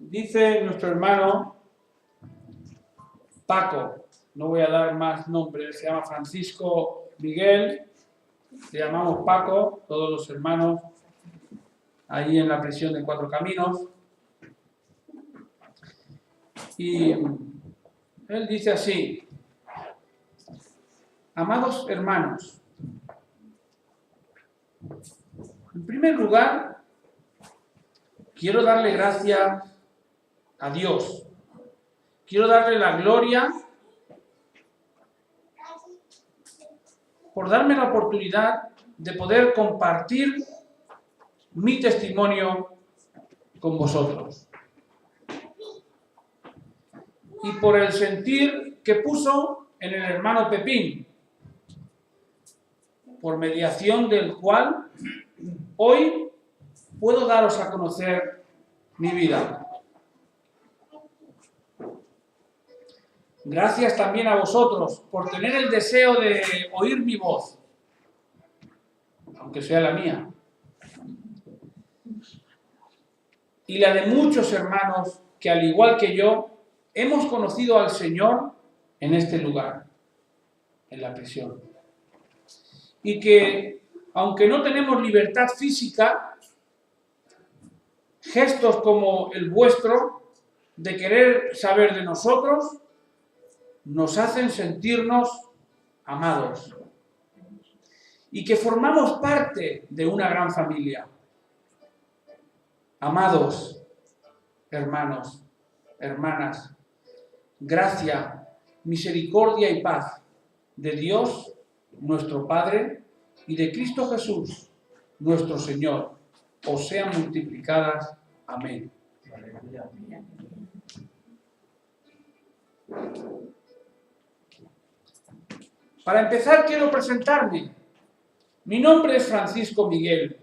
Dice nuestro hermano Paco, no voy a dar más nombres, se llama Francisco Miguel, le llamamos Paco, todos los hermanos, ahí en la prisión de Cuatro Caminos. Y él dice así: amados hermanos, en primer lugar, quiero darle gracias a Dios. Quiero darle la gloria por darme la oportunidad de poder compartir mi testimonio con vosotros. Y por el sentir que puso en el hermano Pepín, por mediación del cual hoy puedo daros a conocer mi vida. Gracias también a vosotros por tener el deseo de oír mi voz, aunque sea la mía, y la de muchos hermanos que, al igual que yo, hemos conocido al Señor en este lugar, en la prisión. Y que, aunque no tenemos libertad física, gestos como el vuestro, de querer saber de nosotros, nos hacen sentirnos amados. Y que formamos parte de una gran familia. Amados hermanos, hermanas, gracia, misericordia y paz de Dios, nuestro Padre, y de Cristo Jesús, nuestro Señor, os sean multiplicadas. Amén. Para empezar, quiero presentarme. Mi nombre es Francisco Miguel,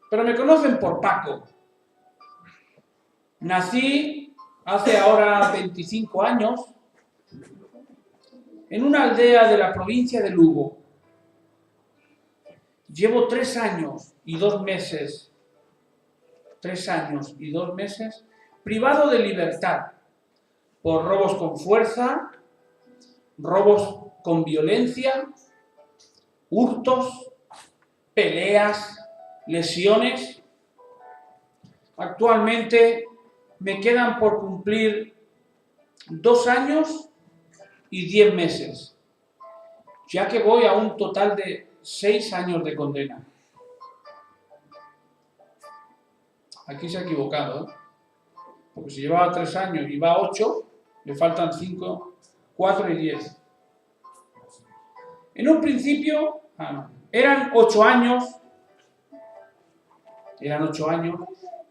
pero me conocen por Paco. Nací hace ahora 25 años en una aldea de la provincia de Lugo. Llevo 3 años y 2 meses privado de libertad por robos con fuerza, robos con violencia, hurtos, peleas, lesiones. Actualmente me quedan por cumplir 2 años y 10 meses, ya que voy a un total de 6 años de condena. Aquí se ha equivocado, ¿eh? Porque si llevaba 3 años y va a 8, le faltan 5, 4 y 10. En un principio eran 8 años,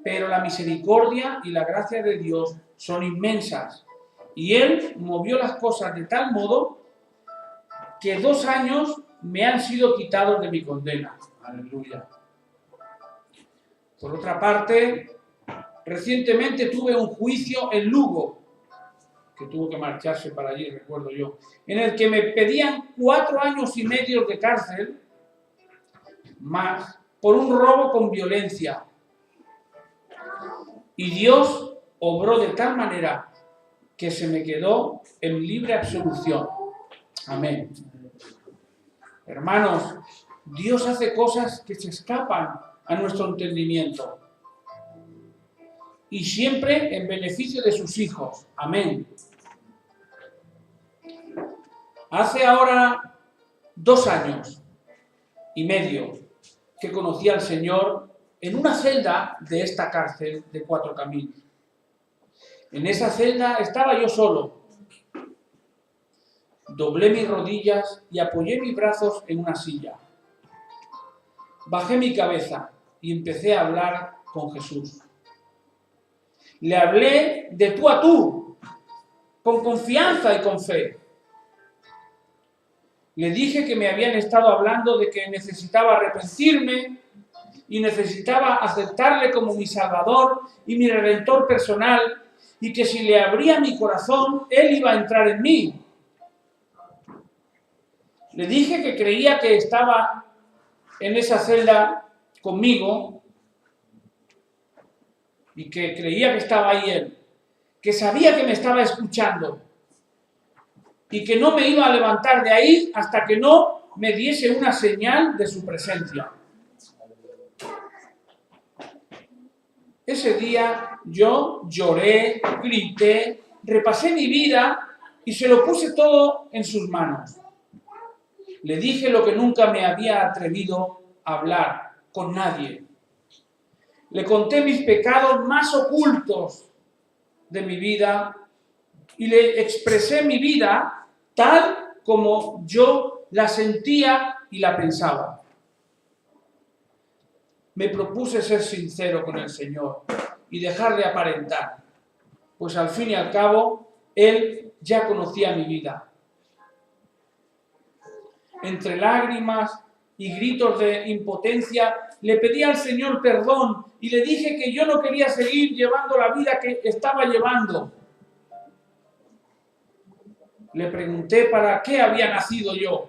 pero la misericordia y la gracia de Dios son inmensas. Y Él movió las cosas de tal modo que 2 años me han sido quitados de mi condena. Aleluya. Por otra parte, recientemente tuve un juicio en Lugo, que tuvo que marcharse para allí, recuerdo yo, en el que me pedían 4 años y medio de cárcel, más por un robo con violencia. Y Dios obró de tal manera que se me quedó en libre absolución. Amén. Hermanos, Dios hace cosas que se escapan a nuestro entendimiento. Y siempre en beneficio de sus hijos. Amén. Hace ahora 2 años y medio que conocí al Señor en una celda de esta cárcel de Cuatro Caminos. En esa celda estaba yo solo. Doblé mis rodillas y apoyé mis brazos en una silla. Bajé mi cabeza y empecé a hablar con Jesús. Le hablé de tú a tú, con confianza y con fe. Le dije que me habían estado hablando de que necesitaba arrepentirme y necesitaba aceptarle como mi Salvador y mi Redentor personal, y que si le abría mi corazón, Él iba a entrar en mí. Le dije que creía que estaba en esa celda conmigo y que creía que estaba ahí Él, que sabía que me estaba escuchando y que no me iba a levantar de ahí hasta que no me diese una señal de su presencia. Ese día yo lloré, grité, repasé mi vida y se lo puse todo en sus manos. Le dije lo que nunca me había atrevido a hablar con nadie. Le conté mis pecados más ocultos de mi vida y le expresé mi vida tal como yo la sentía y la pensaba. Me propuse ser sincero con el Señor y dejar de aparentar, pues al fin y al cabo, Él ya conocía mi vida. Entre lágrimas y gritos de impotencia, le pedí al Señor perdón y le dije que yo no quería seguir llevando la vida que estaba llevando. Le pregunté para qué había nacido yo,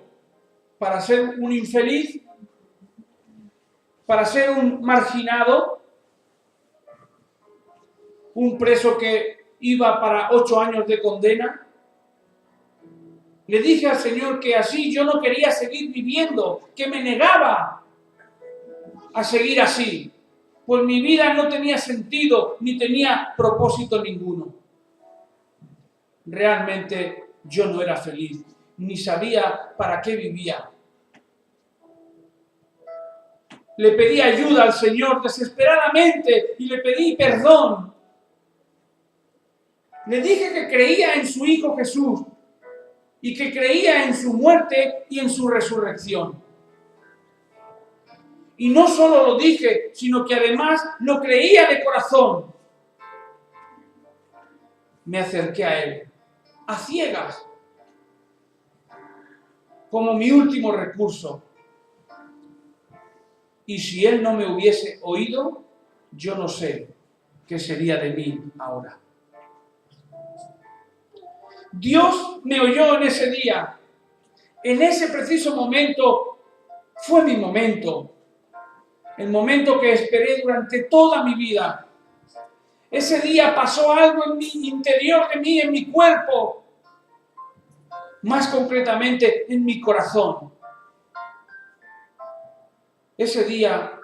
para ser un infeliz, para ser un marginado, un preso que iba para 8 años de condena. Le dije al Señor que así yo no quería seguir viviendo, que me negaba a seguir así, pues mi vida no tenía sentido ni tenía propósito ninguno. Realmente yo no era feliz, ni sabía para qué vivía. Le pedí ayuda al Señor desesperadamente y le pedí perdón. Le dije que creía en su Hijo Jesús y que creía en su muerte y en su resurrección. Y no solo lo dije, sino que además lo creía de corazón. Me acerqué a Él, a ciegas, como mi último recurso. Y si Él no me hubiese oído, yo no sé qué sería de mí ahora. Dios me oyó en ese día. En ese preciso momento fue mi momento. El momento que esperé durante toda mi vida. Ese día pasó algo en mi interior de mí, en mi cuerpo. Más concretamente, en mi corazón. Ese día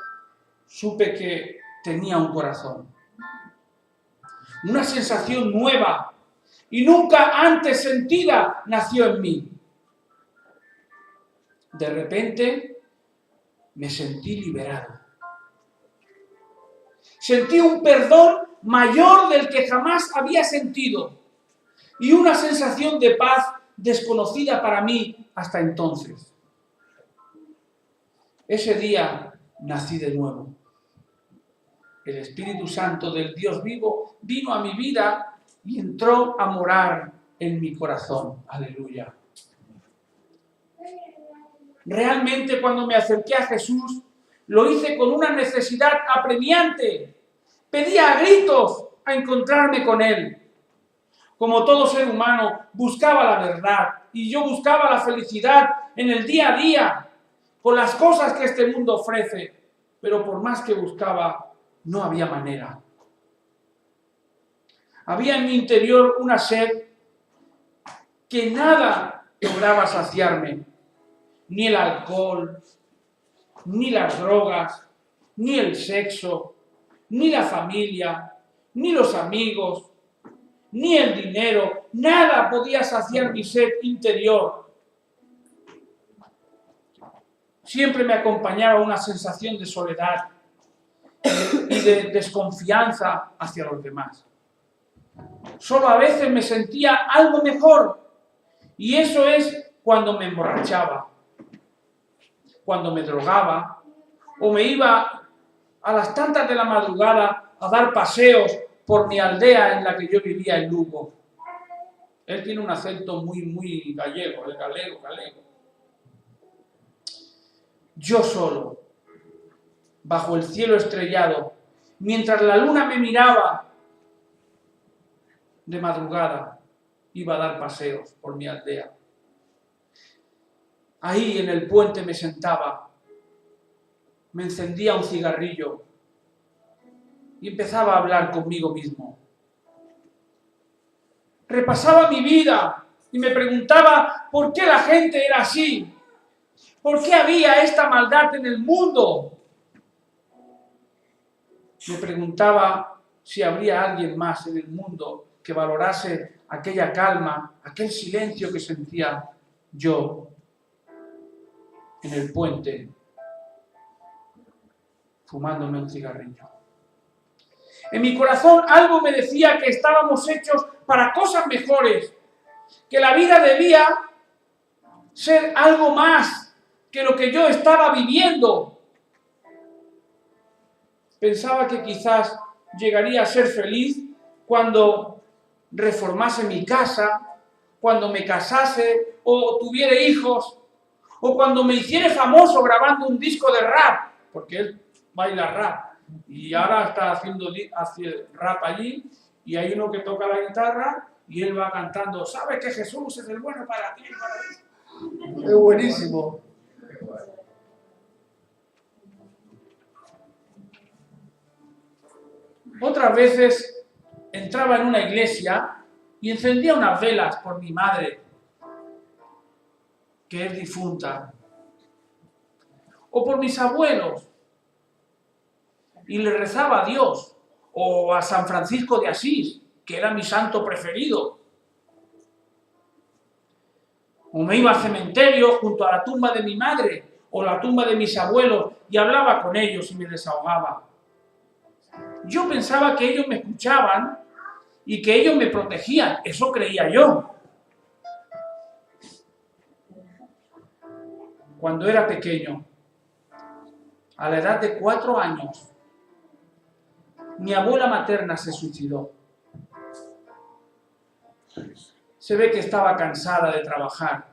supe que tenía un corazón. Una sensación nueva y nunca antes sentida nació en mí. De repente me sentí liberado. Sentí un perdón mayor del que jamás había sentido y una sensación de paz desconocida para mí hasta entonces. Ese día nací de nuevo. El Espíritu Santo del Dios vivo vino a mi vida y entró a morar en mi corazón. Aleluya. Realmente cuando me acerqué a Jesús, lo hice con una necesidad apremiante. Pedía a gritos a encontrarme con Él. Como todo ser humano, buscaba la verdad y yo buscaba la felicidad en el día a día, con las cosas que este mundo ofrece. Pero por más que buscaba, no había manera. Había en mi interior una sed que nada lograba saciarme. Ni el alcohol, ni las drogas, ni el sexo, ni la familia, ni los amigos, ni el dinero, nada podía saciar mi sed interior. Siempre me acompañaba una sensación de soledad y de desconfianza hacia los demás. Solo a veces me sentía algo mejor, y eso es cuando me emborrachaba, cuando me drogaba, o me iba a las tantas de la madrugada a dar paseos por mi aldea en la que yo vivía en Lugo. Él tiene un acento muy gallego, el galego. Yo solo, bajo el cielo estrellado, mientras la luna me miraba, de madrugada, iba a dar paseos por mi aldea. Ahí en el puente me sentaba, me encendía un cigarrillo y empezaba a hablar conmigo mismo. Repasaba mi vida y me preguntaba por qué la gente era así, por qué había esta maldad en el mundo. Me preguntaba si habría alguien más en el mundo que valorase aquella calma, aquel silencio que sentía yo en el puente, fumándome un cigarrillo. En mi corazón algo me decía que estábamos hechos para cosas mejores, que la vida debía ser algo más que lo que yo estaba viviendo. Pensaba que quizás llegaría a ser feliz cuando reformase mi casa, cuando me casase o tuviera hijos, o cuando me hiciera famoso grabando un disco de rap, porque él baila rap y ahora está hace rap allí, y hay uno que toca la guitarra y él va cantando, ¿sabes que Jesús es el bueno para ti y para mí? Es buenísimo. Otras veces entraba en una iglesia y encendía unas velas por mi madre, que es difunta, o por mis abuelos, y le rezaba a Dios, o a San Francisco de Asís, que era mi santo preferido. O me iba al cementerio junto a la tumba de mi madre, o la tumba de mis abuelos, y hablaba con ellos y me desahogaba. Yo pensaba que ellos me escuchaban y que ellos me protegían, eso creía yo. Cuando era pequeño, a la edad de 4 años, mi abuela materna se suicidó. Se ve que estaba cansada de trabajar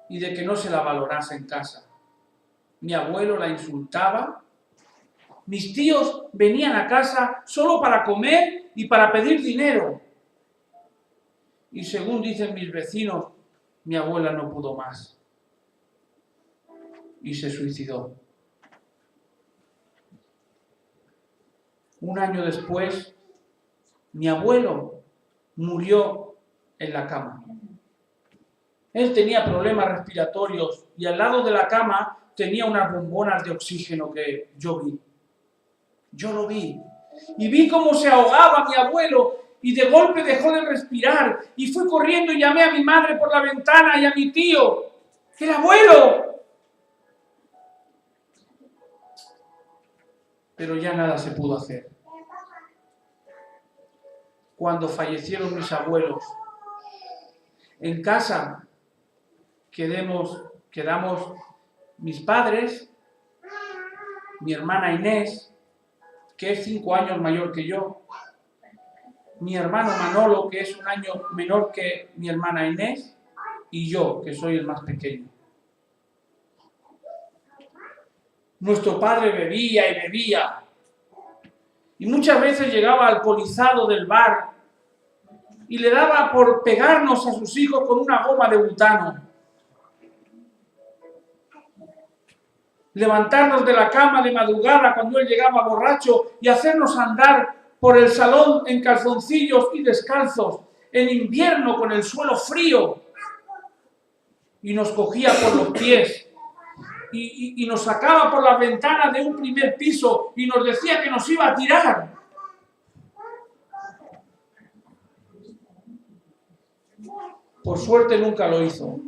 y de que no se la valorase en casa. Mi abuelo la insultaba. Mis tíos venían a casa solo para comer y para pedir dinero. Y según dicen mis vecinos, mi abuela no pudo más y se suicidó. Un año después, mi abuelo murió en la cama. Él tenía problemas respiratorios y al lado de la cama tenía unas bombonas de oxígeno que yo vi. Yo lo vi. Y vi cómo se ahogaba mi abuelo y de golpe dejó de respirar. Y fui corriendo y llamé a mi madre por la ventana y a mi tío. ¡El abuelo! Pero ya nada se pudo hacer. Cuando fallecieron mis abuelos, en casa quedamos mis padres, mi hermana Inés, que es 5 años mayor que yo, mi hermano Manolo, que es 1 año menor que mi hermana Inés, y yo, que soy el más pequeño. Nuestro padre bebía y bebía, y muchas veces llegaba alcoholizado del bar y le daba por pegarnos a sus hijos con una goma de butano. Levantarnos de la cama de madrugada cuando él llegaba borracho y hacernos andar por el salón en calzoncillos y descalzos, en invierno con el suelo frío, y nos cogía por los pies y nos sacaba por las ventanas de un primer piso y nos decía que nos iba a tirar. Por suerte nunca lo hizo.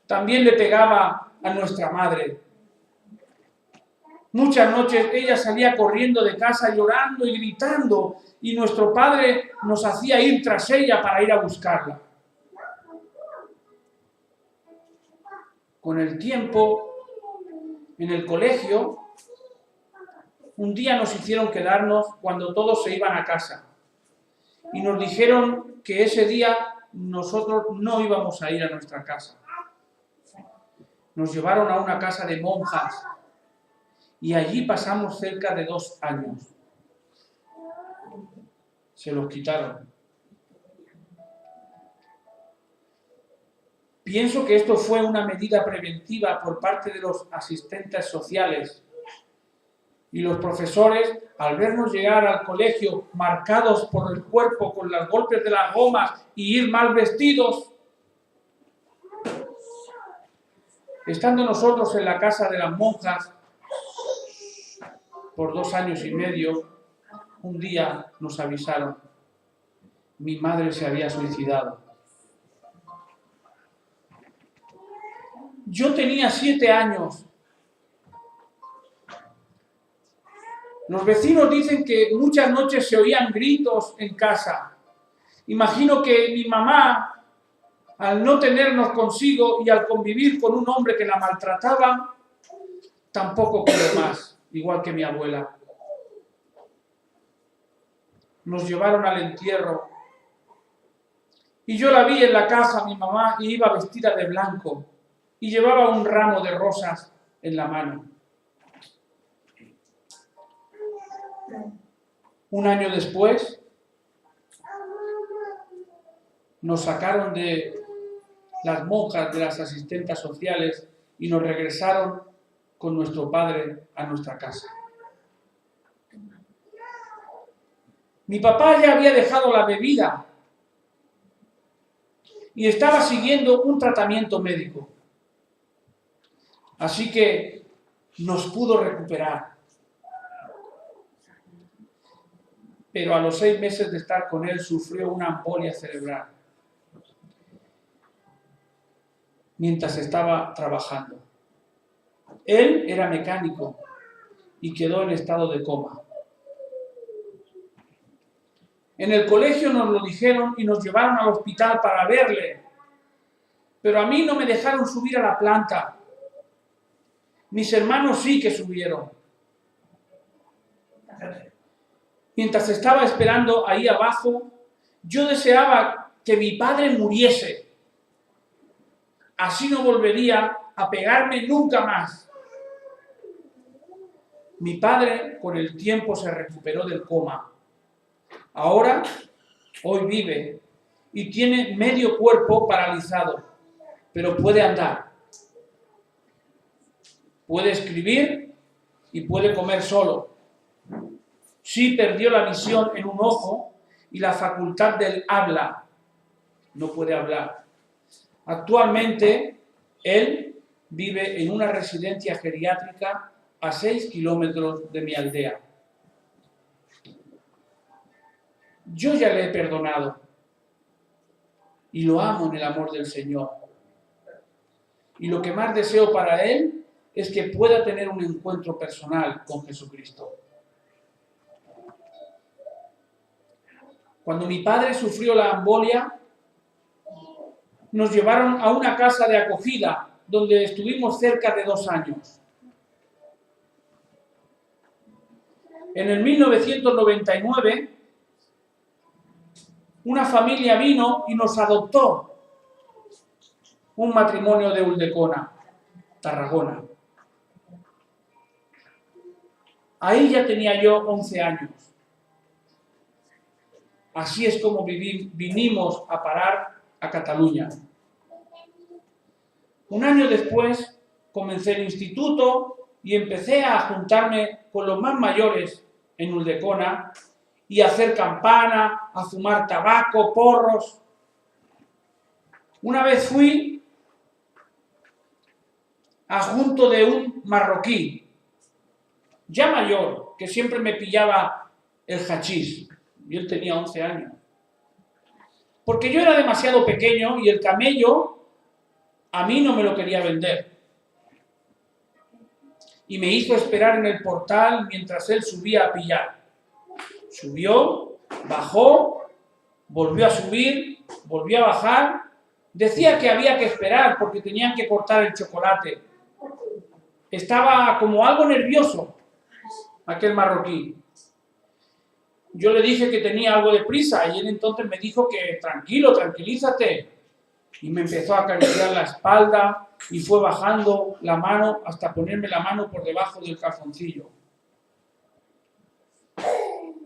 También le pegaba a nuestra madre. Muchas noches ella salía corriendo de casa llorando y gritando y nuestro padre nos hacía ir tras ella para ir a buscarla. Con el tiempo, en el colegio, un día nos hicieron quedarnos cuando todos se iban a casa y nos dijeron que ese día nosotros no íbamos a ir a nuestra casa. Nos llevaron a una casa de monjas y allí pasamos cerca de 2 años. Se los quitaron. Pienso que esto fue una medida preventiva por parte de los asistentes sociales Y los profesores, al vernos llegar al colegio marcados por el cuerpo con los golpes de las gomas y ir mal vestidos, estando nosotros en la casa de las monjas por 2 años y medio, un día nos avisaron: mi madre se había suicidado. Yo tenía 7 años. Los vecinos dicen que muchas noches se oían gritos en casa. Imagino que mi mamá, al no tenernos consigo y al convivir con un hombre que la maltrataba, tampoco pudo más, igual que mi abuela. Nos llevaron al entierro y yo la vi en la casa, mi mamá, y iba vestida de blanco y llevaba un ramo de rosas en la mano. Un año después nos sacaron de las monjas, de las asistentes sociales, y nos regresaron con nuestro padre a nuestra casa. Mi papá ya había dejado la bebida y estaba siguiendo un tratamiento médico. Así que nos pudo recuperar. Pero a los 6 meses de estar con él sufrió una embolia cerebral mientras estaba trabajando. Él era mecánico y quedó en estado de coma. En el colegio nos lo dijeron y nos llevaron al hospital para verle, pero a mí no me dejaron subir a la planta. Mis hermanos sí que subieron. Mientras estaba esperando ahí abajo, yo deseaba que mi padre muriese. Así no volvería a pegarme nunca más. Mi padre con el tiempo se recuperó del coma. Ahora, hoy vive y tiene medio cuerpo paralizado, pero puede andar. Puede escribir y puede comer solo. Sí perdió la visión en un ojo y la facultad del habla. No puede hablar. Actualmente, él vive en una residencia geriátrica a 6 kilómetros de mi aldea. Yo ya le he perdonado y lo amo en el amor del Señor. Y lo que más deseo para él es que pueda tener un encuentro personal con Jesucristo. Cuando mi padre sufrió la embolia, nos llevaron a una casa de acogida donde estuvimos cerca de 2 años. En el 1999, una familia vino y nos adoptó, un matrimonio de Ulldecona, Tarragona. Ahí ya tenía yo 11 años. Así es como vinimos a parar a Cataluña. Un año después comencé el instituto y empecé a juntarme con los más mayores en Ulldecona y a hacer campana, a fumar tabaco, porros. Una vez fui adjunto de un marroquí, ya mayor, que siempre me pillaba el hachís. Y él tenía 11 años. Porque yo era demasiado pequeño y el camello a mí no me lo quería vender. Y me hizo esperar en el portal mientras él subía a pillar. Subió, bajó, volvió a subir, volvió a bajar. Decía que había que esperar porque tenían que cortar el chocolate. Estaba como algo nervioso aquel marroquí. Yo le dije que tenía algo de prisa y él entonces me dijo que tranquilo, tranquilízate. Y me empezó a acariciar la espalda y fue bajando la mano hasta ponerme la mano por debajo del calzoncillo.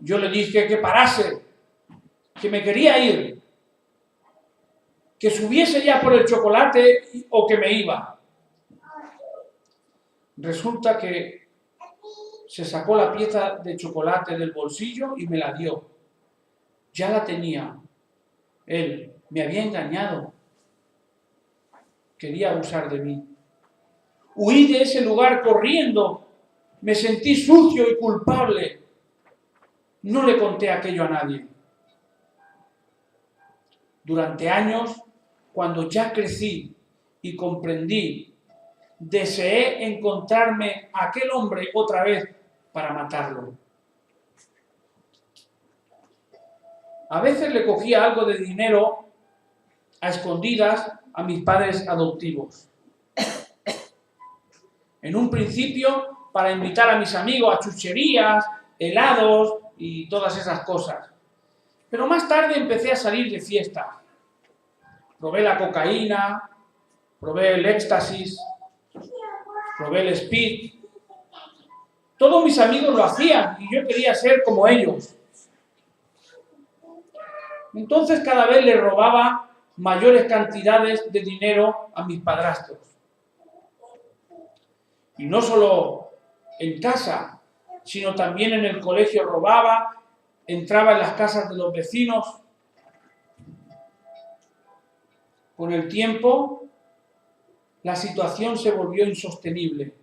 Yo le dije que parase, que me quería ir, que subiese ya por el chocolate o que me iba. Resulta que se sacó la pieza de chocolate del bolsillo y me la dio. Ya la tenía. Él me había engañado. Quería abusar de mí. Huí de ese lugar corriendo. Me sentí sucio y culpable. No le conté aquello a nadie. Durante años, cuando ya crecí y comprendí, deseé encontrarme a aquel hombre otra vez para matarlo. A veces le cogía algo de dinero a escondidas a mis padres adoptivos. En un principio, para invitar a mis amigos a chucherías, helados y todas esas cosas. Pero más tarde empecé a salir de fiesta. Probé la cocaína, probé el éxtasis, probé el speed. Todos mis amigos lo hacían y yo quería ser como ellos. Entonces cada vez le robaba mayores cantidades de dinero a mis padrastros. Y no solo en casa, sino también en el colegio robaba, entraba en las casas de los vecinos. Con el tiempo, la situación se volvió insostenible.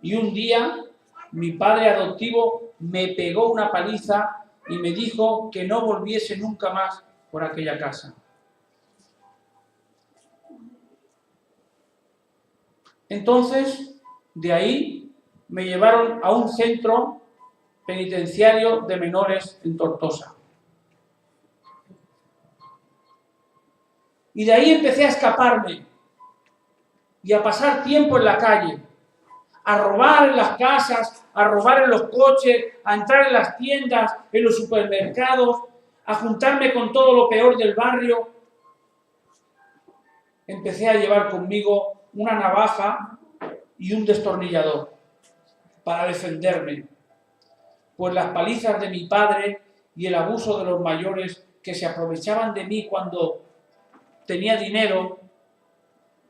Y un día, mi padre adoptivo me pegó una paliza y me dijo que no volviese nunca más por aquella casa. Entonces, de ahí me llevaron a un centro penitenciario de menores en Tortosa. Y de ahí empecé a escaparme y a pasar tiempo en la calle, a robar en las casas, a robar en los coches, a entrar en las tiendas, en los supermercados, a juntarme con todo lo peor del barrio. Empecé a llevar conmigo una navaja y un destornillador para defenderme, pues las palizas de mi padre y el abuso de los mayores que se aprovechaban de mí cuando tenía dinero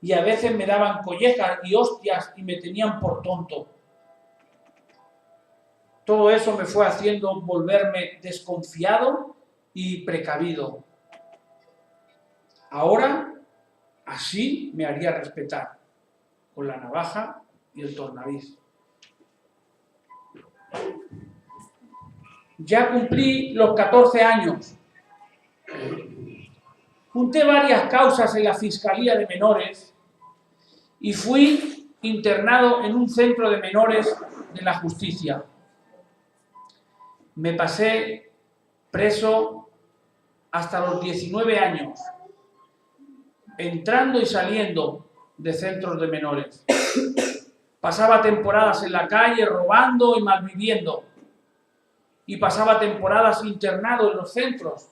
y a veces me daban collejas y hostias y me tenían por tonto. Todo eso me fue haciendo volverme desconfiado y precavido. Ahora, así me haría respetar, con la navaja y el tornaviz. Ya cumplí los 14 años. Junté varias causas en la Fiscalía de Menores y fui internado en un centro de menores de la justicia. Me pasé preso hasta los 19 años, entrando y saliendo de centros de menores. Pasaba temporadas en la calle robando y malviviendo. Y pasaba temporadas internado en los centros.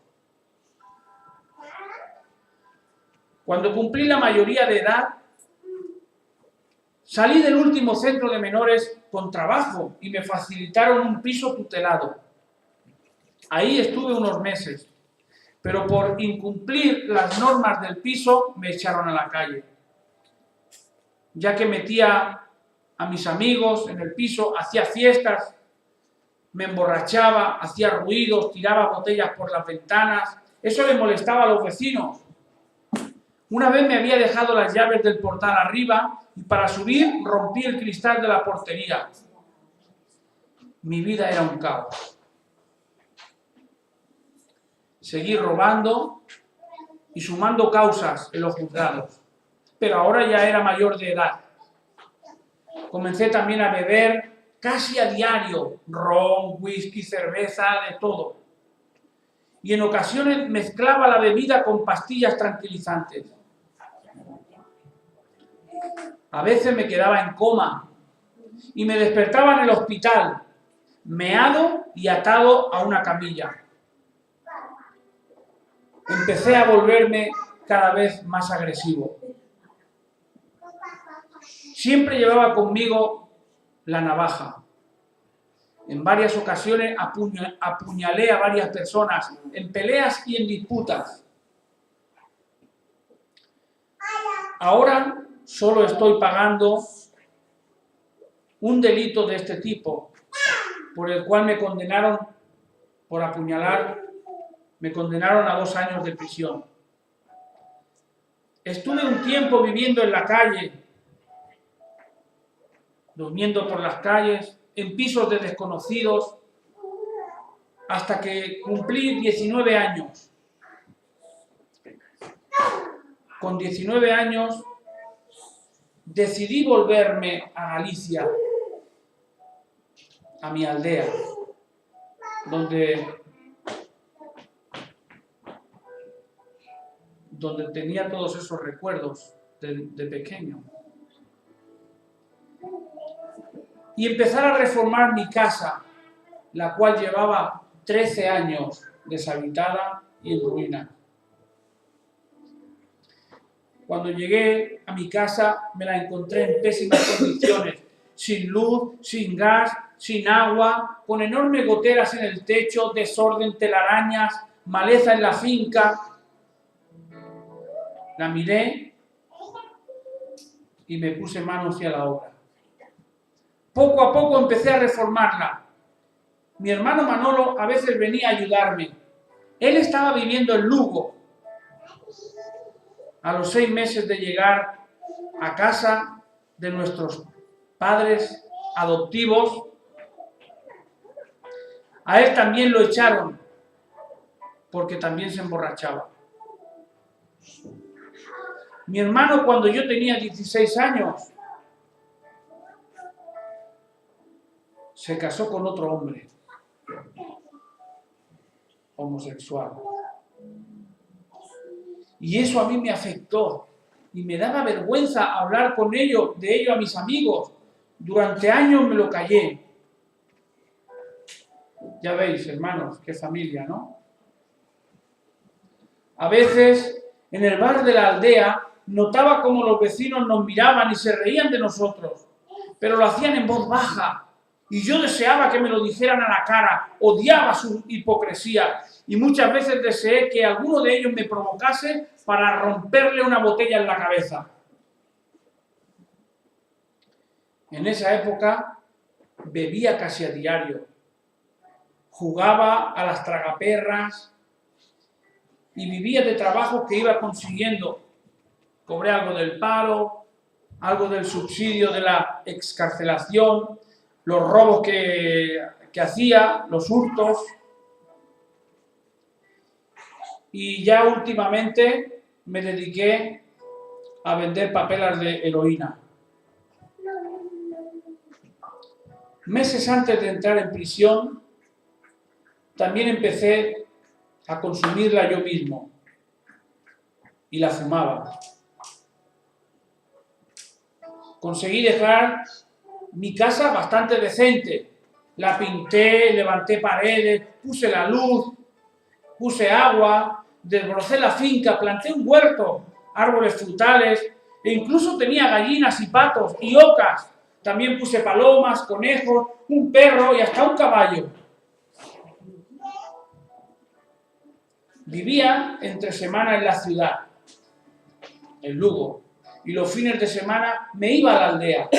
Cuando cumplí la mayoría de edad, salí del último centro de menores con trabajo y me facilitaron un piso tutelado. Ahí estuve unos meses, pero por incumplir las normas del piso me echaron a la calle, ya que metía a mis amigos en el piso, hacía fiestas, me emborrachaba, hacía ruidos, tiraba botellas por las ventanas. Eso le molestaba a los vecinos. Una vez me había dejado las llaves del portal arriba y para subir rompí el cristal de la portería. Mi vida era un caos. Seguí robando y sumando causas en los juzgados, pero ahora ya era mayor de edad. Comencé también a beber casi a diario, ron, whisky, cerveza, de todo. Y en ocasiones mezclaba la bebida con pastillas tranquilizantes. A veces me quedaba en coma y me despertaba en el hospital, meado y atado a una camilla. Empecé a volverme cada vez más agresivo. Siempre llevaba conmigo la navaja. En varias ocasiones apuñalé a varias personas en peleas y en disputas. Ahora solo estoy pagando un delito de este tipo, por el cual me condenaron por apuñalar, me condenaron a 2 años de prisión. Estuve un tiempo viviendo en la calle, durmiendo por las calles, en pisos de desconocidos, hasta que cumplí 19 años. Con 19 años decidí volverme a Galicia, a mi aldea, donde tenía todos esos recuerdos de pequeño. Y empezar a reformar mi casa, la cual llevaba 13 años deshabitada y en ruina. Cuando llegué a mi casa me la encontré en pésimas condiciones, sin luz, sin gas, sin agua, con enormes goteras en el techo, desorden, telarañas, maleza en la finca. La miré y me puse manos a la obra. Poco a poco empecé a reformarla. Mi hermano Manolo a veces venía a ayudarme. Él estaba viviendo en Lugo. A los 6 meses de llegar a casa de nuestros padres adoptivos, a él también lo echaron porque también se emborrachaba. Mi hermano, cuando yo tenía 16 años, se casó con otro hombre homosexual. Y eso a mí me afectó y me daba vergüenza hablar de ello a mis amigos. Durante años me lo callé. Ya veis, hermanos, qué familia, ¿no? A veces, en el bar de la aldea, notaba cómo los vecinos nos miraban y se reían de nosotros, pero lo hacían en voz baja. Y yo deseaba que me lo dijeran a la cara, odiaba su hipocresía y muchas veces deseé que alguno de ellos me provocase para romperle una botella en la cabeza. En esa época bebía casi a diario, jugaba a las tragaperras y vivía de trabajos que iba consiguiendo. Cobré algo del paro, algo del subsidio de la excarcelación, los robos que hacía, los hurtos. Y ya últimamente me dediqué a vender papelas de heroína. Meses antes de entrar en prisión, también empecé a consumirla yo mismo y la fumaba. Conseguí dejar mi casa bastante decente. La pinté, levanté paredes, puse la luz, puse agua, desbrocé la finca, planté un huerto, árboles frutales e incluso tenía gallinas y patos y ocas. También puse palomas, conejos, un perro y hasta un caballo. Vivía entre semana en la ciudad, en Lugo, y los fines de semana me iba a la aldea.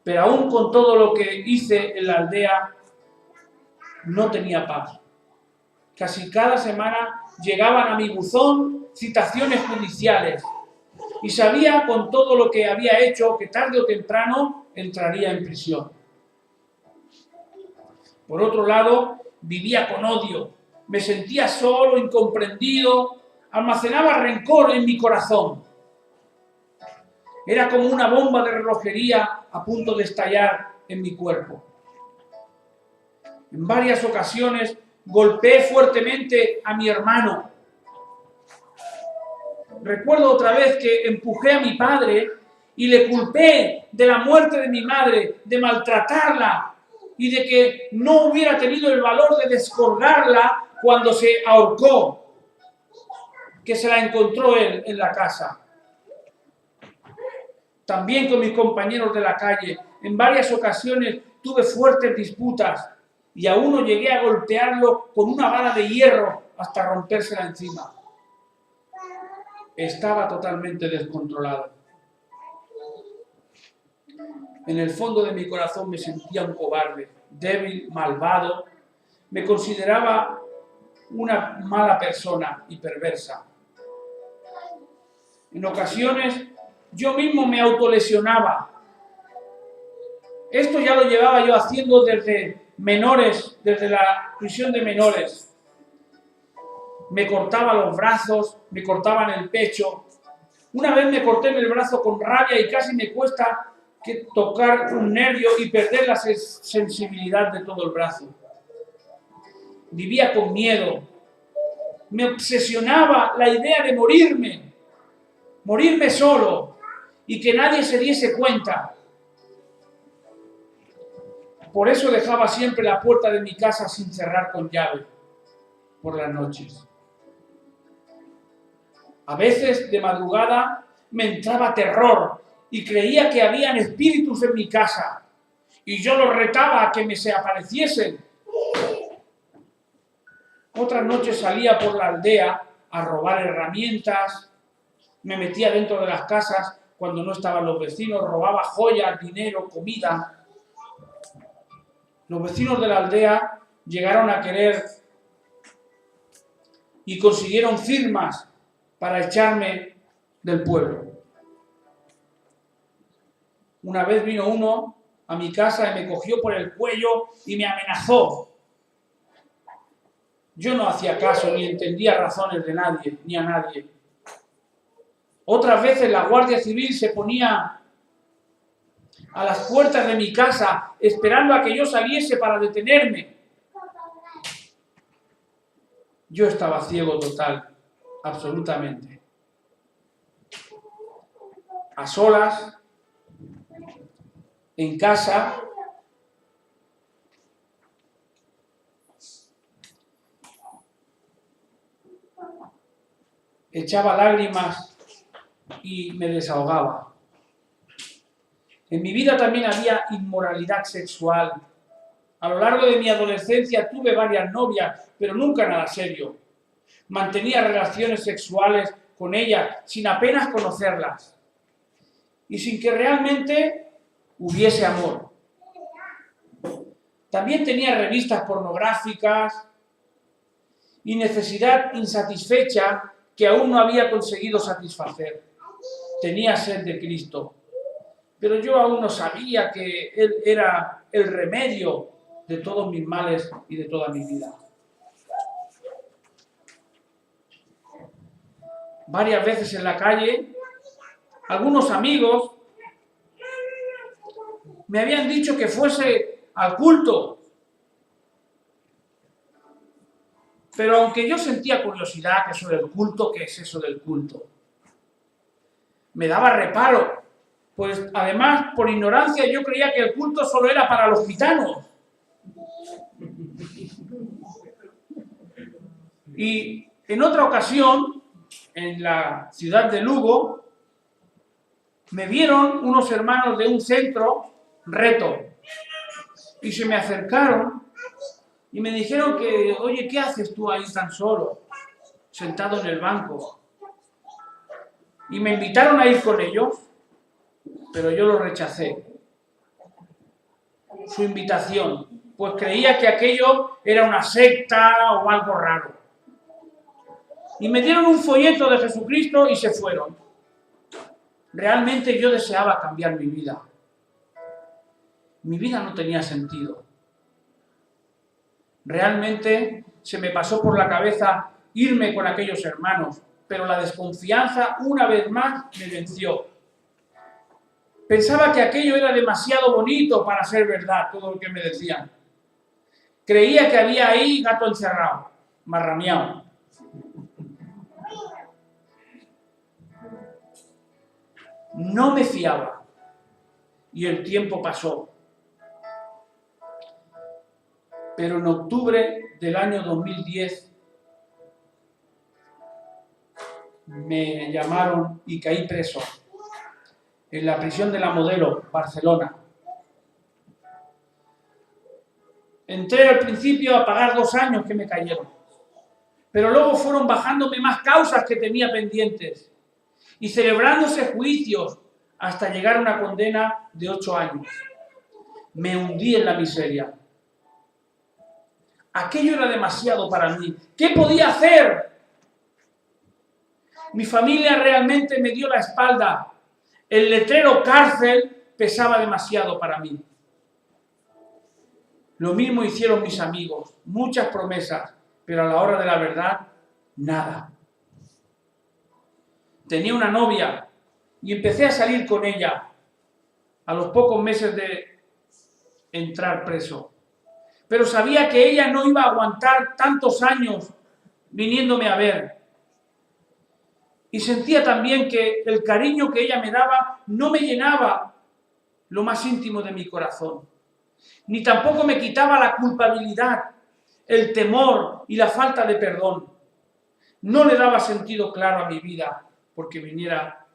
Pero aún con todo lo que hice en la aldea, no tenía paz. Casi cada semana llegaban a mi buzón citaciones judiciales y sabía con todo lo que había hecho que tarde o temprano entraría en prisión. Por otro lado, vivía con odio, me sentía solo, incomprendido, almacenaba rencor en mi corazón. Era como una bomba de relojería a punto de estallar en mi cuerpo. En varias ocasiones golpeé fuertemente a mi hermano. Recuerdo otra vez que empujé a mi padre y le culpé de la muerte de mi madre, de maltratarla y de que no hubiera tenido el valor de descolgarla cuando se ahorcó, que se la encontró él en la casa. También con mis compañeros de la calle, en varias ocasiones tuve fuertes disputas y a uno llegué a golpearlo con una vara de hierro hasta rompérsela encima. Estaba totalmente descontrolado. En el fondo de mi corazón me sentía un cobarde, débil, malvado. Me consideraba una mala persona y perversa. En ocasiones yo mismo me autolesionaba. Esto ya lo llevaba yo haciendo desde menores, desde la prisión de menores. Me cortaba los brazos, me cortaban el pecho. Una vez me corté en el brazo con rabia y casi me cuesta que tocar un nervio y perder la sensibilidad de todo el brazo. Vivía con miedo. Me obsesionaba la idea de morirme solo y que nadie se diese cuenta. Por eso dejaba siempre la puerta de mi casa sin cerrar con llave por las noches. A veces de madrugada me entraba terror y creía que habían espíritus en mi casa y yo los retaba a que me se apareciesen. Otras noches salía por la aldea a robar herramientas, me metía dentro de las casas cuando no estaban los vecinos, robaba joyas, dinero, comida. Los vecinos de la aldea llegaron a querer y consiguieron firmas para echarme del pueblo. Una vez vino uno a mi casa y me cogió por el cuello y me amenazó. Yo no hacía caso ni entendía razones de nadie, ni a nadie. Otras veces la Guardia Civil se ponía a las puertas de mi casa esperando a que yo saliese para detenerme. Yo estaba ciego total, absolutamente. A solas, en casa, echaba lágrimas y me desahogaba. En mi vida también había inmoralidad sexual. A lo largo de mi adolescencia tuve varias novias, pero nunca nada serio. Mantenía relaciones sexuales con ellas sin apenas conocerlas y sin que realmente hubiese amor. También tenía revistas pornográficas y necesidad insatisfecha que aún no había conseguido satisfacer. Tenía sed de Cristo, pero yo aún no sabía que Él era el remedio de todos mis males y de toda mi vida. Varias veces en la calle, algunos amigos me habían dicho que fuese al culto. Pero aunque yo sentía curiosidad que sobre el culto, ¿qué es eso del culto? Me daba reparo, pues además por ignorancia yo creía que el culto solo era para los gitanos. Y en otra ocasión, en la ciudad de Lugo, me vieron unos hermanos de un centro reto y se me acercaron y me dijeron que, oye, ¿qué haces tú ahí tan solo, sentado en el banco? Y me invitaron a ir con ellos, pero yo lo rechacé, su invitación, pues creía que aquello era una secta o algo raro. Y me dieron un folleto de Jesucristo y se fueron. Realmente yo deseaba cambiar mi vida. Mi vida no tenía sentido. Realmente se me pasó por la cabeza irme con aquellos hermanos, pero la desconfianza una vez más me venció. Pensaba que aquello era demasiado bonito para ser verdad, todo lo que me decían. Creía que había ahí gato encerrado, marrameado. No me fiaba y el tiempo pasó. Pero en octubre del año 2010 me llamaron y caí preso en la prisión de la Modelo, Barcelona. Entré al principio a pagar 2 años que me cayeron, pero luego fueron bajándome más causas que tenía pendientes y celebrándose juicios hasta llegar a una condena de 8 años. Me hundí en la miseria. Aquello era demasiado para mí. ¿Qué podía hacer? Mi familia realmente me dio la espalda. El letrero cárcel pesaba demasiado para mí. Lo mismo hicieron mis amigos. Muchas promesas, pero a la hora de la verdad, nada. Tenía una novia y empecé a salir con ella a los pocos meses de entrar preso. Pero sabía que ella no iba a aguantar tantos años viniéndome a ver. Y sentía también que el cariño que ella me daba no me llenaba lo más íntimo de mi corazón. Ni tampoco me quitaba la culpabilidad, el temor y la falta de perdón. No le daba sentido claro a mi vida porque viniera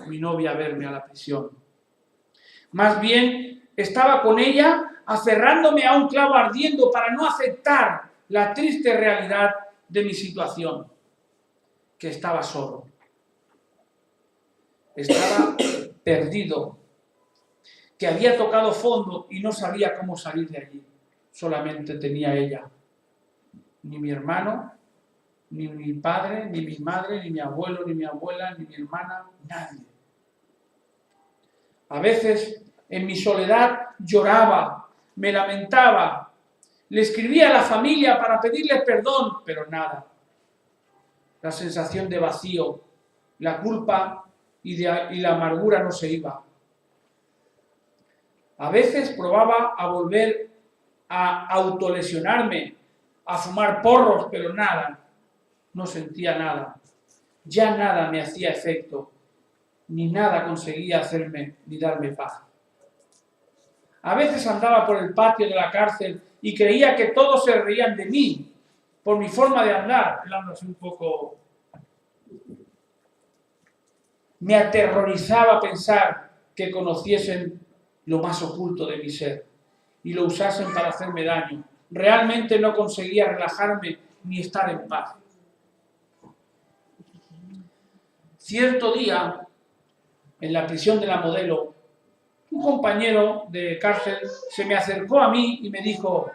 mi novia a verme a la prisión. Más bien, estaba con ella aferrándome a un clavo ardiendo para no aceptar la triste realidad de mi situación, que estaba solo. Estaba perdido, que había tocado fondo y no sabía cómo salir de allí. Solamente tenía ella. Ni mi hermano, ni mi padre, ni mi madre, ni mi abuelo, ni mi abuela, ni mi hermana, nadie. A veces, en mi soledad, lloraba, me lamentaba, le escribía a la familia para pedirles perdón, pero nada. La sensación de vacío, la culpa y la amargura no se iba. A veces probaba a volver a autolesionarme, a fumar porros, pero nada, no sentía nada. Ya nada me hacía efecto, ni nada conseguía hacerme ni darme paz. A veces andaba por el patio de la cárcel y creía que todos se reían de mí por mi forma de andar, hablando así un poco. Me aterrorizaba pensar que conociesen lo más oculto de mi ser y lo usasen para hacerme daño. Realmente no conseguía relajarme ni estar en paz. Cierto día, en la prisión de la Modelo, un compañero de cárcel se me acercó a mí y me dijo: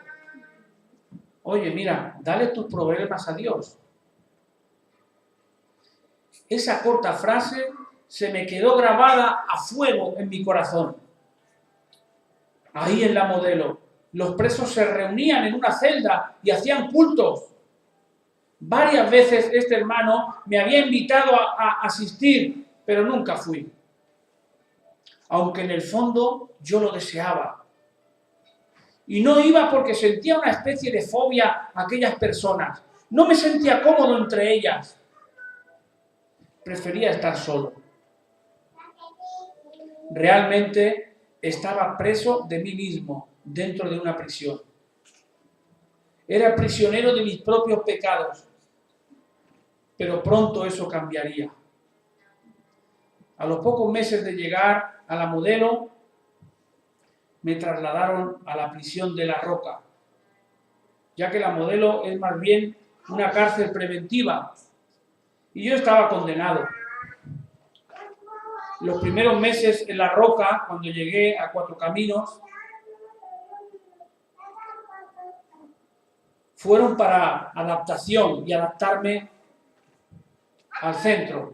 oye, mira, dale tus problemas a Dios. Esa corta frase se me quedó grabada a fuego en mi corazón. Ahí en la Modelo, los presos se reunían en una celda y hacían cultos. Varias veces este hermano me había invitado a asistir, pero nunca fui. Aunque en el fondo yo lo deseaba. Y no iba porque sentía una especie de fobia a aquellas personas. No me sentía cómodo entre ellas. Prefería estar solo. Realmente estaba preso de mí mismo, dentro de una prisión. Era prisionero de mis propios pecados. Pero pronto eso cambiaría. A los pocos meses de llegar a la Modelo, me trasladaron a la prisión de La Roca, ya que la Modelo es más bien una cárcel preventiva, y yo estaba condenado. Los primeros meses en La Roca, cuando llegué a Cuatro Caminos, fueron para adaptación y adaptarme al centro,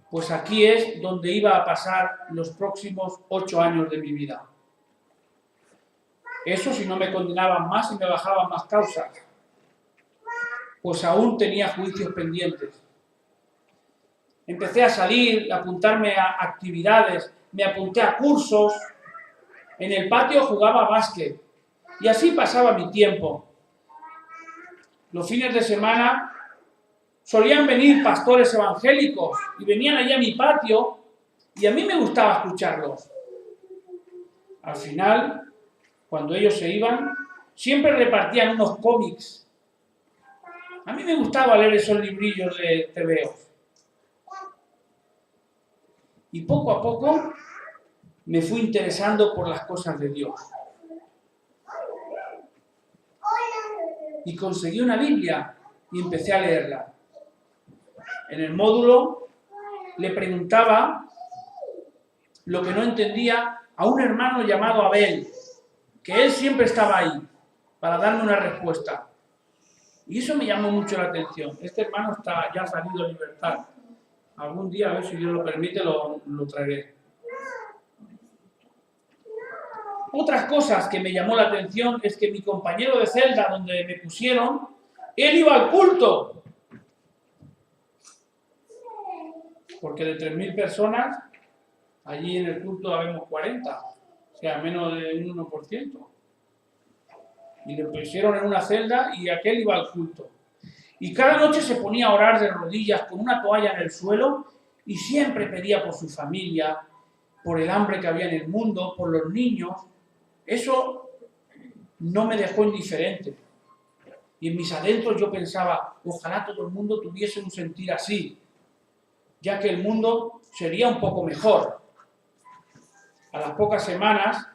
pues aquí es donde iba a pasar los próximos 8 años de mi vida. Eso si no me condenaban más y me bajaban más causas, pues aún tenía juicios pendientes. Empecé a salir, a apuntarme a actividades, me apunté a cursos, en el patio jugaba básquet y así pasaba mi tiempo. Los fines de semana solían venir pastores evangélicos y venían allí a mi patio y a mí me gustaba escucharlos. Al final, cuando ellos se iban, siempre repartían unos cómics. A mí me gustaba leer esos librillos de tebeos. Y poco a poco me fui interesando por las cosas de Dios. Y conseguí una Biblia y empecé a leerla. En el módulo le preguntaba lo que no entendía a un hermano llamado Abel, que él siempre estaba ahí para darme una respuesta. Y eso me llamó mucho la atención. Este hermano ya ha salido de libertad. Algún día, a ver si Dios lo permite, lo traeré. Otras cosas que me llamó la atención es que mi compañero de celda, donde me pusieron, él iba al culto. Porque de 3.000 personas, allí en el culto habemos 40, o sea, menos de un 1%. Y le pusieron en una celda y aquel iba al culto. Y cada noche se ponía a orar de rodillas con una toalla en el suelo y siempre pedía por su familia, por el hambre que había en el mundo, por los niños. Eso no me dejó indiferente. Y en mis adentros yo pensaba, ojalá todo el mundo tuviese un sentir así, ya que el mundo sería un poco mejor. A las pocas semanas,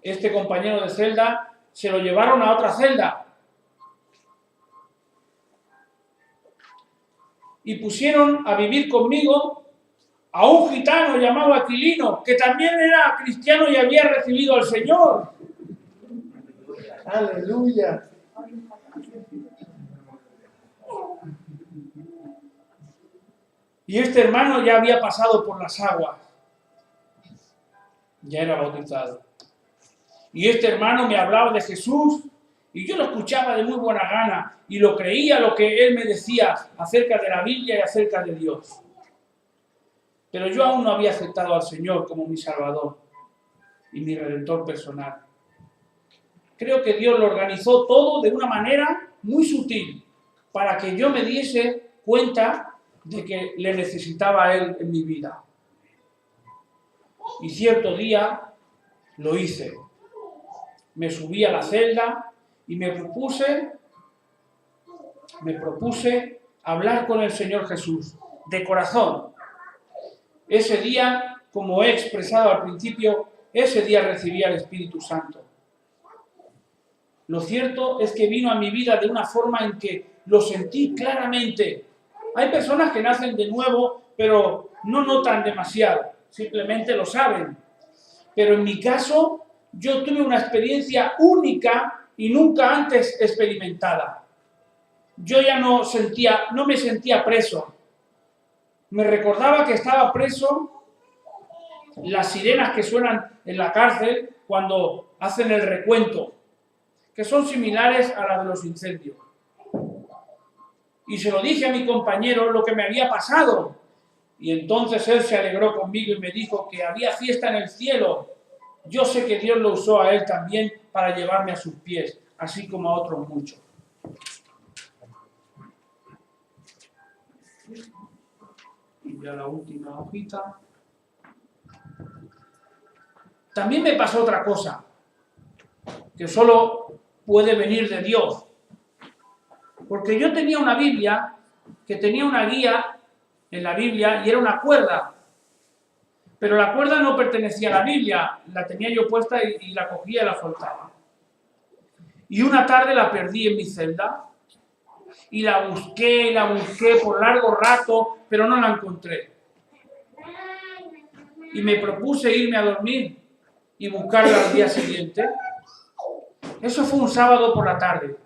este compañero de celda se lo llevaron a otra celda y pusieron a vivir conmigo a un gitano llamado Aquilino, que también era cristiano y había recibido al Señor. ¡Aleluya! Y este hermano ya había pasado por las aguas, ya era bautizado. Y este hermano me hablaba de Jesús y yo lo escuchaba de muy buena gana y lo creía lo que él me decía acerca de la Biblia y acerca de Dios. Pero yo aún no había aceptado al Señor como mi Salvador y mi Redentor personal. Creo que Dios lo organizó todo de una manera muy sutil para que yo me diese cuenta de que le necesitaba a Él en mi vida. Y cierto día lo hice. Me subí a la celda y me propuse hablar con el Señor Jesús, de corazón. Ese día, como he expresado al principio, ese día recibí al Espíritu Santo. Lo cierto es que vino a mi vida de una forma en que lo sentí claramente. Hay personas que nacen de nuevo, pero no notan demasiado, simplemente lo saben. Pero en mi caso, yo tuve una experiencia única y nunca antes experimentada. Yo ya no me sentía preso. Me recordaba que estaba preso, las sirenas que suenan en la cárcel cuando hacen el recuento, que son similares a las de los incendios. Y se lo dije a mi compañero lo que me había pasado. Y entonces él se alegró conmigo y me dijo que había fiesta en el cielo. Yo sé que Dios lo usó a él también para llevarme a sus pies, así como a otros muchos. Y ya la última hojita. También me pasó otra cosa, que solo puede venir de Dios. Porque yo tenía una Biblia, que tenía una guía en la Biblia y era una cuerda. Pero la cuerda no pertenecía a la Biblia, la tenía yo puesta y la cogía y la soltaba. Y una tarde la perdí en mi celda y la busqué por largo rato, pero no la encontré. Y me propuse irme a dormir y buscarla al día siguiente. Eso fue un sábado por la tarde.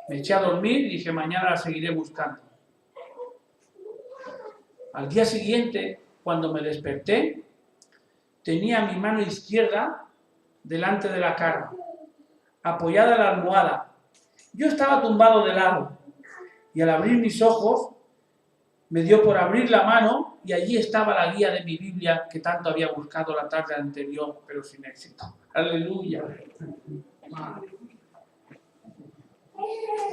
Me eché a dormir y dije, mañana la seguiré buscando. Al día siguiente, cuando me desperté, tenía mi mano izquierda delante de la cara, apoyada en la almohada. Yo estaba tumbado de lado y al abrir mis ojos me dio por abrir la mano y allí estaba la guía de mi Biblia que tanto había buscado la tarde anterior, pero sin éxito. ¡Aleluya!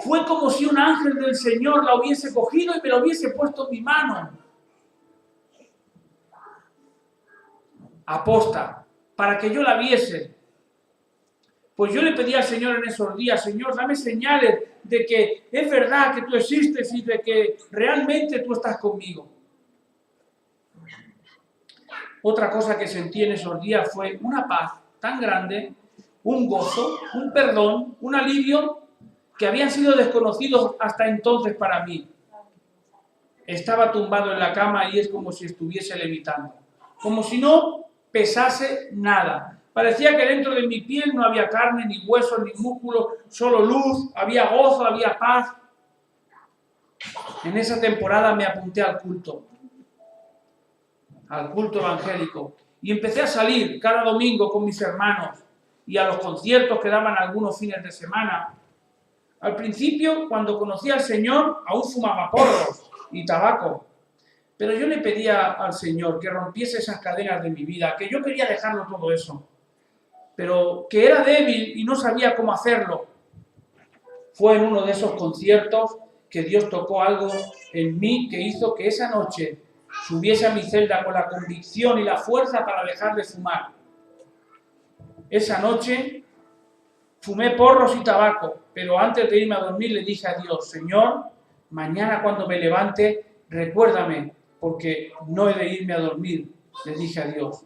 Fue como si un ángel del Señor la hubiese cogido y me la hubiese puesto en mi mano. Aposta, para que yo la viese. Pues yo le pedí al Señor en esos días, Señor, dame señales de que es verdad que tú existes y de que realmente tú estás conmigo. Otra cosa que sentí en esos días fue una paz tan grande, un gozo, un perdón, un alivio que habían sido desconocidos hasta entonces para mí. Estaba tumbado en la cama y es como si estuviese levitando. como si no pesase nada. Parecía que dentro de mi piel no había carne, ni huesos, ni músculo, solo luz, había gozo, había paz. En esa temporada me apunté al culto evangélico, y empecé a salir cada domingo con mis hermanos y a los conciertos que daban algunos fines de semana. Al principio, cuando conocí al Señor, aún fumaba porros y tabaco, pero yo le pedía al Señor que rompiese esas cadenas de mi vida, que yo quería dejarlo todo eso, pero que era débil y no sabía cómo hacerlo. Fue en uno de esos conciertos que Dios tocó algo en mí que hizo que esa noche subiese a mi celda con la convicción y la fuerza para dejar de fumar. Esa noche fumé porros y tabaco, pero antes de irme a dormir le dije a Dios: Señor, mañana cuando me levante, recuérdame, porque no he de irme a dormir, le dije a Dios.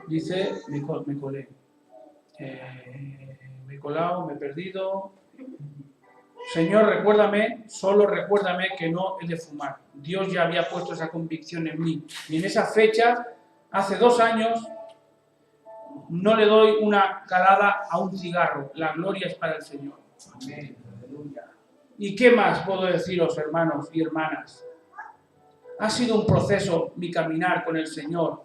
Dice, me colé. Me he colado, me he perdido. Señor, recuérdame, solo recuérdame que no he de fumar. Dios ya había puesto esa convicción en mí. Y en esa fecha, hace 2 años, no le doy una calada a un cigarro. La gloria es para el Señor. Amén. ¿Y qué más puedo deciros, hermanos y hermanas? Ha sido un proceso mi caminar con el Señor.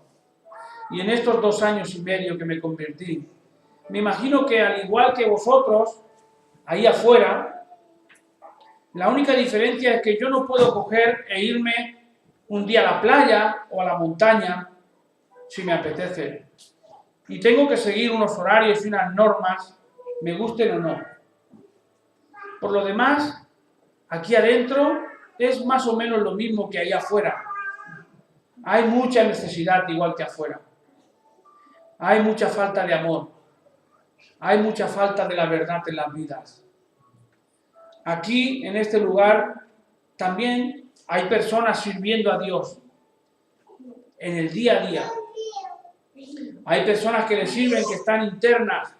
Y en estos 2 años y medio que me convertí, me imagino que al igual que vosotros, ahí afuera, la única diferencia es que yo no puedo coger e irme un día a la playa o a la montaña si me apetece. Y tengo que seguir unos horarios y unas normas, me gusten o no. Por lo demás, aquí adentro es más o menos lo mismo que ahí afuera. Hay mucha necesidad igual que afuera. Hay mucha falta de amor. Hay mucha falta de la verdad en las vidas. Aquí, en este lugar, también hay personas sirviendo a Dios en el día a día. Hay personas que le sirven, que están internas,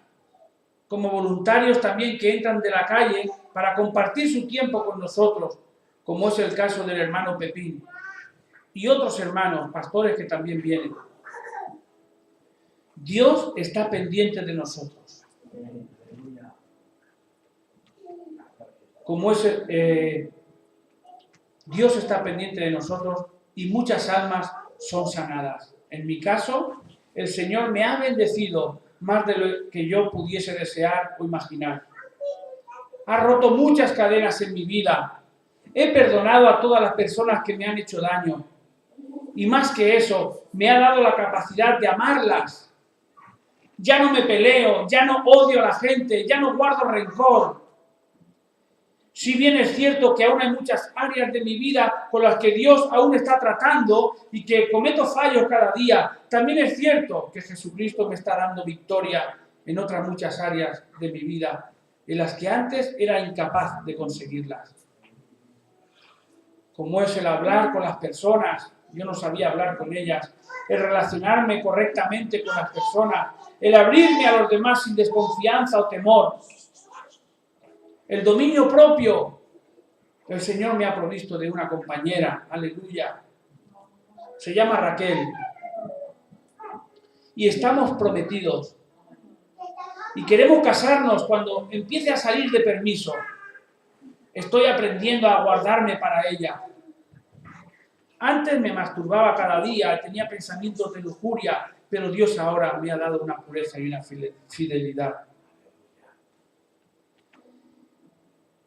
como voluntarios también que entran de la calle para compartir su tiempo con nosotros, como es el caso del hermano Pepín y otros hermanos, pastores que también vienen. Dios está pendiente de nosotros. Como es, Dios está pendiente de nosotros y muchas almas son sanadas. En mi caso, el Señor me ha bendecido más de lo que yo pudiese desear o imaginar. Ha roto muchas cadenas en mi vida. He perdonado a todas las personas que me han hecho daño. Y más que eso, me ha dado la capacidad de amarlas. Ya no me peleo, ya no odio a la gente, ya no guardo rencor. Si bien es cierto que aún hay muchas áreas de mi vida con las que Dios aún está tratando y que cometo fallos cada día, también es cierto que Jesucristo me está dando victoria en otras muchas áreas de mi vida, en las que antes era incapaz de conseguirlas. Como es el hablar con las personas, yo no sabía hablar con ellas, el relacionarme correctamente con las personas, el abrirme a los demás sin desconfianza o temor. El dominio propio, el Señor me ha provisto de una compañera, aleluya, se llama Raquel, y estamos prometidos, y queremos casarnos cuando empiece a salir de permiso. Estoy aprendiendo a guardarme para ella. Antes me masturbaba cada día, tenía pensamientos de lujuria, pero Dios ahora me ha dado una pureza y una fidelidad.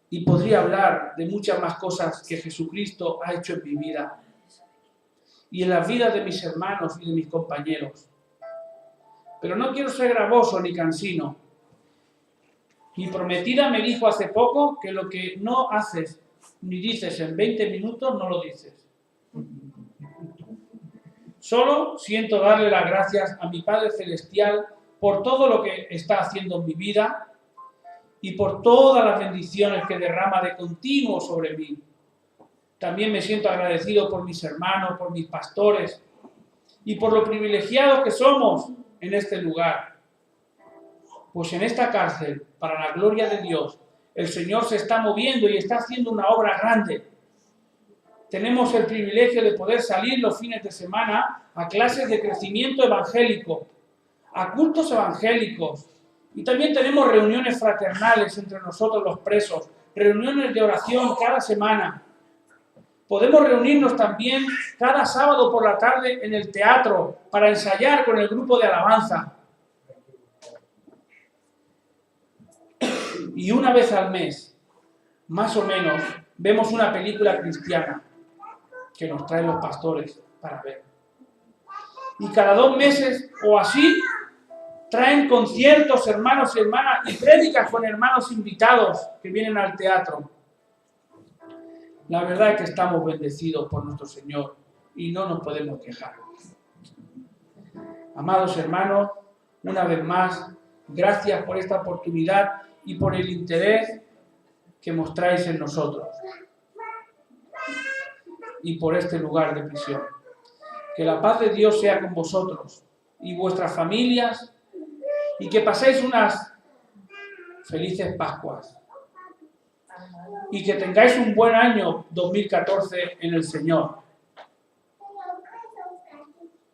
Y podría hablar de muchas más cosas que Jesucristo ha hecho en mi vida y en las vidas de mis hermanos y de mis compañeros. Pero no quiero ser gravoso ni cansino. Mi prometida me dijo hace poco que lo que no haces ni dices en 20 minutos, no lo dices. Solo siento darle las gracias a mi Padre Celestial por todo lo que está haciendo en mi vida y por todas las bendiciones que derrama de continuo sobre mí. También me siento agradecido por mis hermanos, por mis pastores y por lo privilegiados que somos en este lugar. Pues en esta cárcel, para la gloria de Dios, El Señor se está moviendo y está haciendo una obra grande. Tenemos el privilegio de poder salir los fines de semana a clases de crecimiento evangélico, a cultos evangélicos. Y también tenemos reuniones fraternales entre nosotros los presos, reuniones de oración cada semana. Podemos reunirnos también cada sábado por la tarde en el teatro para ensayar con el grupo de alabanza. Y una vez al mes, más o menos, vemos una película cristiana que nos traen los pastores para ver. Y cada 2 meses o así traen conciertos, hermanos y hermanas, y prédicas con hermanos invitados que vienen al teatro. La verdad es que estamos bendecidos por nuestro Señor y no nos podemos quejar. Amados hermanos, una vez más, gracias por esta oportunidad y por el interés que mostráis en nosotros y por este lugar de prisión. Que la paz de Dios sea con vosotros y vuestras familias y que paséis unas felices Pascuas y que tengáis un buen año 2014 en el Señor.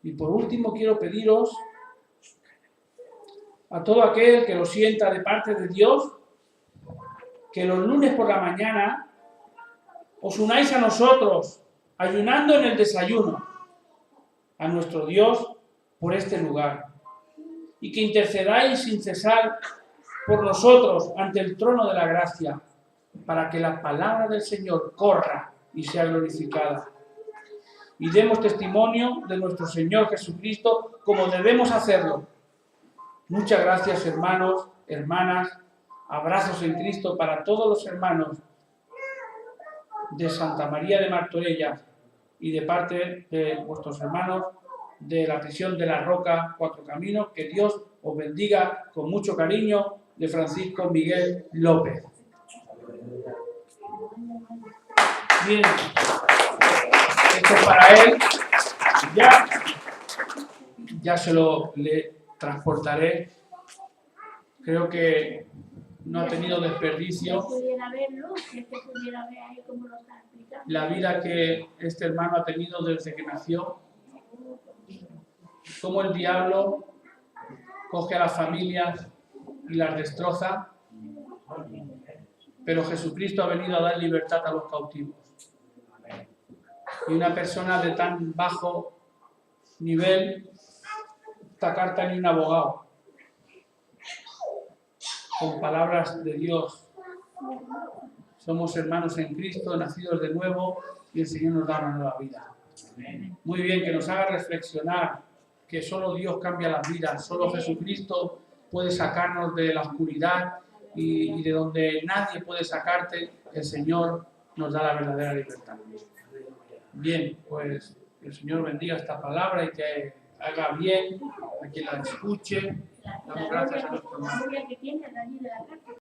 Y por último quiero pediros a todo aquel que lo sienta de parte de Dios que los lunes por la mañana os unáis a nosotros ayunando en el desayuno a nuestro Dios por este lugar y que intercedáis sin cesar por nosotros ante el trono de la gracia para que la palabra del Señor corra y sea glorificada. Y demos testimonio de nuestro Señor Jesucristo como debemos hacerlo. Muchas gracias, hermanos, hermanas. Abrazos en Cristo para todos los hermanos de Santa María de Martorell y de parte de vuestros hermanos de la prisión de la Roca, Cuatro Caminos. Que Dios os bendiga con mucho cariño, de Francisco Miguel López. Bien, esto es para él. Ya se lo le transportaré. Creo que no ha tenido desperdicio la vida que este hermano ha tenido desde que nació. Cómo el diablo coge a las familias y las destroza, pero Jesucristo ha venido a dar libertad a los cautivos. Y una persona de tan bajo nivel, esta carta ni un abogado, con palabras de Dios. Somos hermanos en Cristo, nacidos de nuevo, y el Señor nos da una nueva vida. Muy bien, que nos haga reflexionar que solo Dios cambia las vidas, solo Jesucristo puede sacarnos de la oscuridad y de donde nadie puede sacarte. El Señor nos da la verdadera libertad. Bien, pues el Señor bendiga esta palabra y que haga bien a quien la escuche. Damos gracias a nuestro hermano.